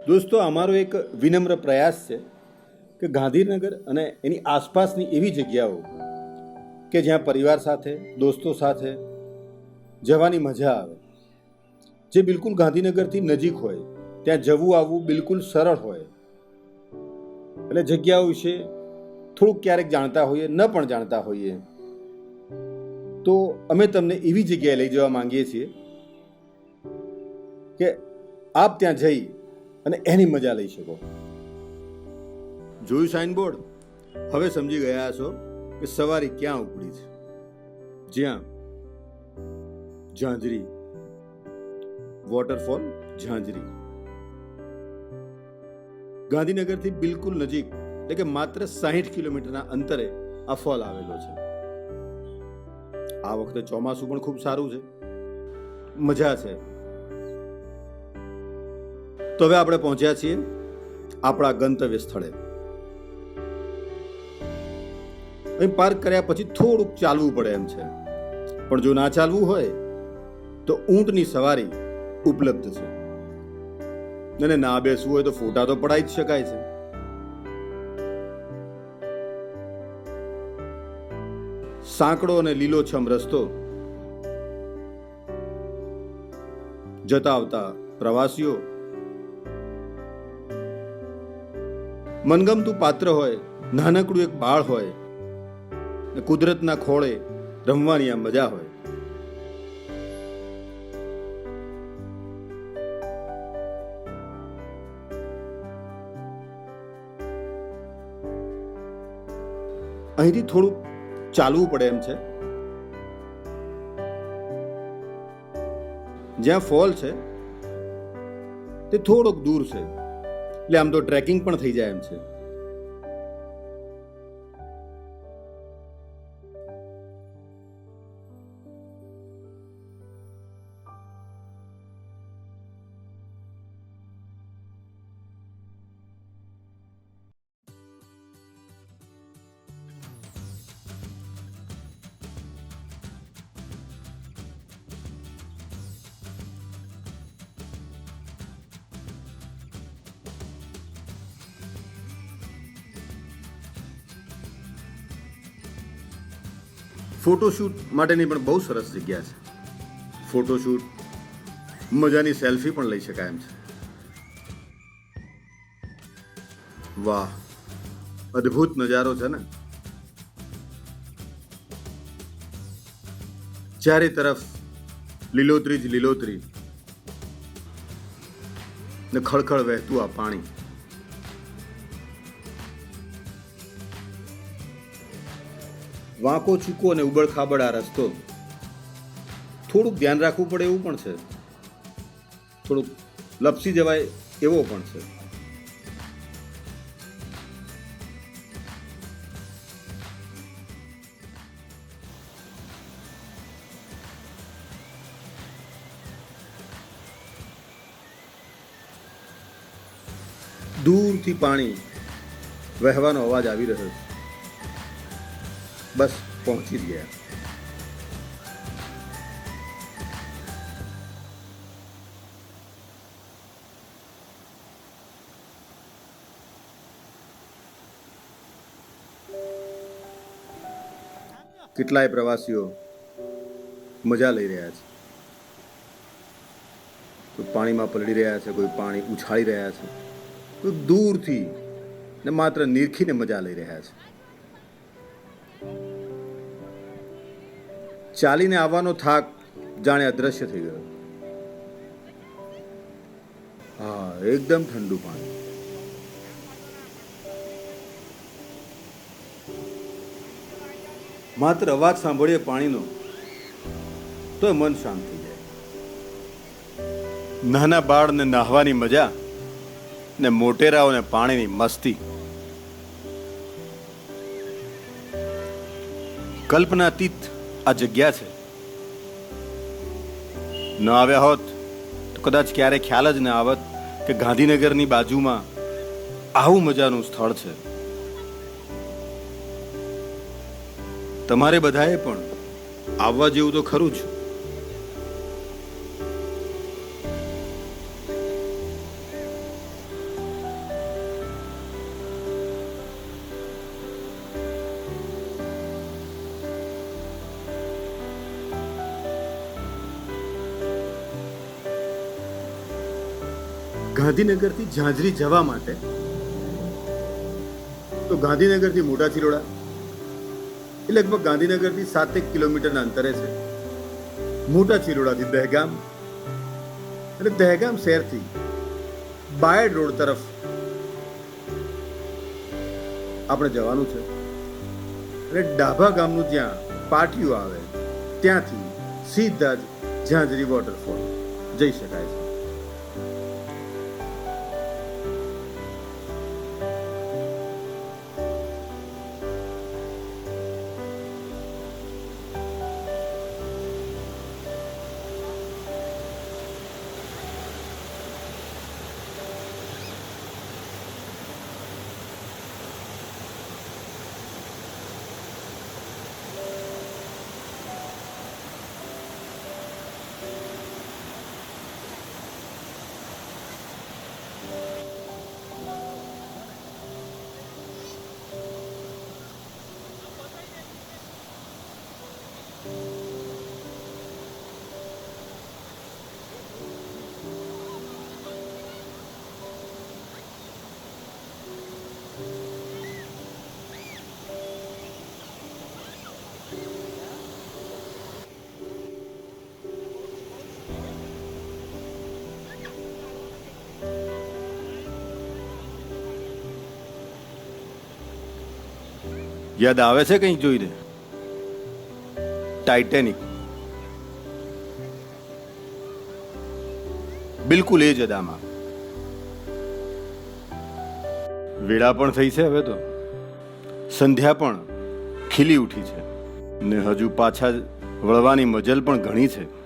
દોસ્તો, અમારો એક વિનમ્ર પ્રયાસ છે કે ગાંધીનગર અને એની આસપાસની એવી જગ્યાઓ કે જ્યાં પરિવાર સાથે, દોસ્તો સાથે જવાની મજા આવે, જે બિલકુલ ગાંધીનગરથી નજીક હોય, ત્યાં જવું આવવું બિલકુલ સરળ હોય, એટલે જગ્યાઓ વિશે થોડુંક ક્યારેક જાણતા હોઈએ, ન પણ જાણતા હોઈએ, તો અમે તમને એવી જગ્યાએ લઈ જવા માંગીએ છીએ કે આપ ત્યાં જઈ અને એની મજા લઈ શકો. જોયું સાઇનબોર્ડ? હવે સમજી ગયા છો કે સવારી ક્યાં ઉપડી છે. જ્યાં ઝાંઝરી, વોટરફોલ ઝાંઝરી, ગાંધીનગરથી બિલકુલ નજીક, એટલે કે માત્ર 60 કિલોમીટરના અંતરે આ ફોલ આવેલો છે. આ વખતે ચોમાસું પણ ખૂબ સારું છે, મજા છે. તો હવે આપણે પહોંચ્યા છીએ આપણા ગંતવ્ય સ્થળે. અહીં પાર્ક કર્યા પછી થોડુંક ચાલવું પડે એમ છે, પણ જો ના ચાલવું હોય તો ઊંટની સવારી ઉપલબ્ધ છે, અને ના બેસવું હોય તો ફોટા તો પડાવી જ શકાય છે. સાંકડો અને લીલોછમ રસ્તો, જતા આવતા પ્રવાસીઓ, મનગમતું પાત્ર હોય, નાનકડું એક બાળ હોય, કુદરતના ખોળે રમવાની આ મજા હોય. અહીંથી થોડું ચાલવું પડે એમ છે. જ્યાં ફોલ છે તે થોડોક દૂર છે, એટલે આમ તો ટ્રેકિંગ પણ થઈ જાય એમ છે. ફોટોશૂટ માટેની પણ બહુ સરસ જગ્યા છે. ફોટોશૂટ, મજાની સેલ્ફી પણ લઈ શકાય એમ છે. વાહ, અદ્ભુત નજારો છે ને. ચારે તરફ લીલોતરી જ લીલોતરી ને ખળખળ વહેતું આ પાણી. વાંકો ચૂકો અને ઉબડખાબડ આ રસ્તો, થોડુંક ધ્યાન રાખવું પડે એવું પણ છે, થોડુંક લપસી જવાય એવો પણ છે. દૂરથી પાણી વહેવાનો અવાજ આવી રહ્યો છે. બસ પહોંચી જ ગયા. કેટલાય પ્રવાસીઓ મજા લઈ રહ્યા છે. કોઈ પાણીમાં પલળી રહ્યા છે, કોઈ પાણી ઉછાળી રહ્યા છે, કોઈ દૂરથી ને માત્ર નીરખીને મજા લઈ રહ્યા છે. ચાલીને આવવાનો થાક જાણે અદ્રશ્ય થઈ ગયો. હા, એકદમ ઠંડુ પાણી. માત્ર અવાજ સાંભળીએ પાણીનો તો મન શાંત થઈ જાય. નાના બાળને નાહવાની મજા ને મોટેરાઓને પાણીની મસ્તી. કલ્પનાતીત આ જગ્યા છે. ન આવ્યા હોત તો કદાચ ક્યારે ખ્યાલ જ ન આવત કે ગાંધીનગરની બાજુમાં આવું મજાનું સ્થળ છે. તમારે બધાએ પણ આવવા જેવું તો ખરું જ. ગાંધીનગરથી ઝાંઝરી જવા માટે તો ગાંધીનગરથી મોટા ચિલોડા એ લગભગ ગાંધીનગરથી 7 કિલોમીટરના અંતરે છે. મોટા ચિલોડાથી દહેગામ અને દહેગામ શહેરથી બાયડ રોડ તરફ આપણે જવાનું છે. અને ડાભા ગામનું જ્યાં પાટિયું આવે ત્યાંથી સીધા જ ઝાંઝરી વોટરફોલ જઈ શકાય છે. યાદ આવે છે કંઈક જોઈને? ટાઇટેનિક. બિલકુલ એ જ અદામાં. વેળા પણ થઈ છે હવે તો, સંધ્યા પણ ખીલી ઉઠી છે ને હજુ પાછા વળવાની મજલ પણ ઘણી છે.